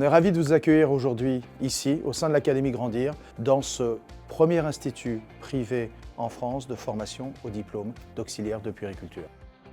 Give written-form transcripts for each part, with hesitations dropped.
est ravis de vous accueillir aujourd'hui ici, au sein de l'Académie Grandir, dans ce premier institut privé en France de formation au diplôme d'auxiliaire de puériculture,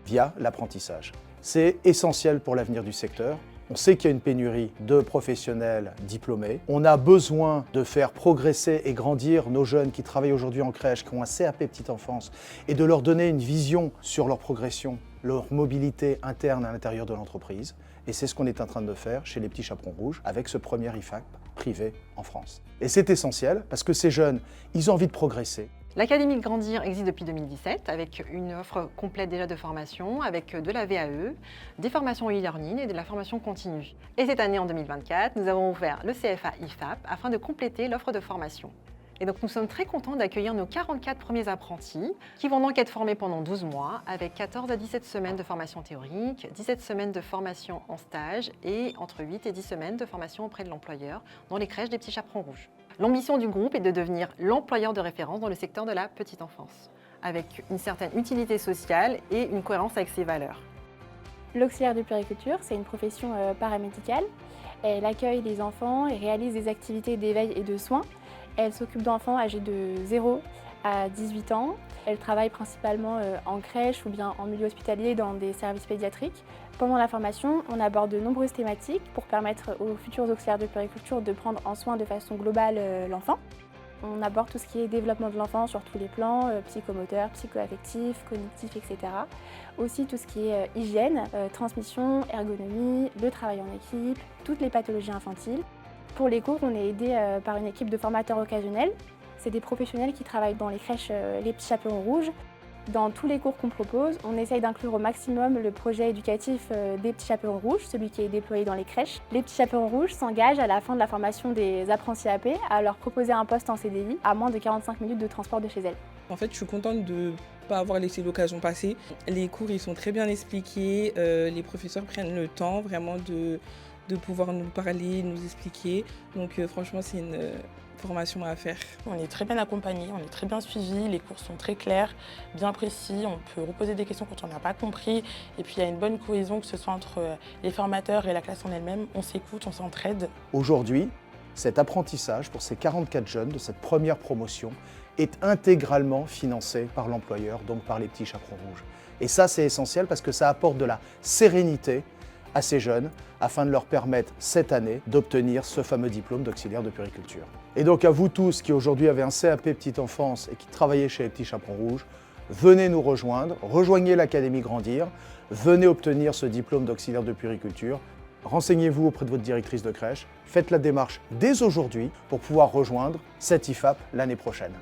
via l'apprentissage. C'est essentiel pour l'avenir du secteur. On sait qu'il y a une pénurie de professionnels diplômés. On a besoin de faire progresser et grandir nos jeunes qui travaillent aujourd'hui en crèche, qui ont un CAP petite enfance, et de leur donner une vision sur leur progression, leur mobilité interne à l'intérieur de l'entreprise. Et c'est ce qu'on est en train de faire chez les Petits Chaperons Rouges avec ce premier IFAP privé en France. Et c'est essentiel parce que ces jeunes, ils ont envie de progresser. L'Académie Grandir existe depuis 2017 avec une offre complète déjà de formation, avec de la VAE, des formations e-learning et de la formation continue. Et cette année, en 2024, nous avons ouvert le CFA IFAP afin de compléter l'offre de formation. Et donc nous sommes très contents d'accueillir nos 44 premiers apprentis qui vont donc être formés pendant 12 mois avec 14 à 17 semaines de formation théorique, 17 semaines de formation en stage et entre 8 et 10 semaines de formation auprès de l'employeur dans les crèches des Petits Chaperons Rouges. L'ambition du groupe est de devenir l'employeur de référence dans le secteur de la petite enfance, avec une certaine utilité sociale et une cohérence avec ses valeurs. L'auxiliaire de puériculture, c'est une profession paramédicale. Elle accueille les enfants et réalise des activités d'éveil et de soins. Elle s'occupe d'enfants âgés de 0 à 18 ans. Elle travaille principalement en crèche ou bien en milieu hospitalier dans des services pédiatriques. Pendant la formation, on aborde de nombreuses thématiques pour permettre aux futurs auxiliaires de puériculture de prendre en soin de façon globale l'enfant. On aborde tout ce qui est développement de l'enfant sur tous les plans, psychomoteur, psychoaffectif, cognitif, etc. Aussi tout ce qui est hygiène, transmission, ergonomie, le travail en équipe, toutes les pathologies infantiles. Pour les cours, on est aidé par une équipe de formateurs occasionnels. C'est des professionnels qui travaillent dans les crèches Les Petits Chaperons Rouges. Dans tous les cours qu'on propose, on essaye d'inclure au maximum le projet éducatif des Petits Chaperons Rouges, celui qui est déployé dans les crèches. Les Petits Chaperons Rouges s'engagent à la fin de la formation des apprentis AP à leur proposer un poste en CDI à moins de 45 minutes de transport de chez elles. En fait, je suis contente de ne pas avoir laissé l'occasion passer. Les cours, ils sont très bien expliqués. Les professeurs prennent le temps vraiment de pouvoir nous parler, nous expliquer. Donc franchement, c'est une formation à faire. On est très bien accompagnés, on est très bien suivis, les cours sont très clairs, bien précis, on peut reposer des questions quand on n'a pas compris. Et puis il y a une bonne cohésion, que ce soit entre les formateurs et la classe en elle-même. On s'écoute, on s'entraide. Aujourd'hui, cet apprentissage pour ces 44 jeunes de cette première promotion est intégralement financé par l'employeur, donc par les Petits Chaperons Rouges. Et ça, c'est essentiel parce que ça apporte de la sérénité à ces jeunes afin de leur permettre cette année d'obtenir ce fameux diplôme d'auxiliaire de puériculture. Et donc à vous tous qui aujourd'hui avez un CAP petite enfance et qui travaillez chez les Petits Chaperons Rouges, venez nous rejoindre, rejoignez l'Académie Grandir, venez obtenir ce diplôme d'auxiliaire de puériculture. Renseignez-vous auprès de votre directrice de crèche, faites la démarche dès aujourd'hui pour pouvoir rejoindre cet IFAP l'année prochaine.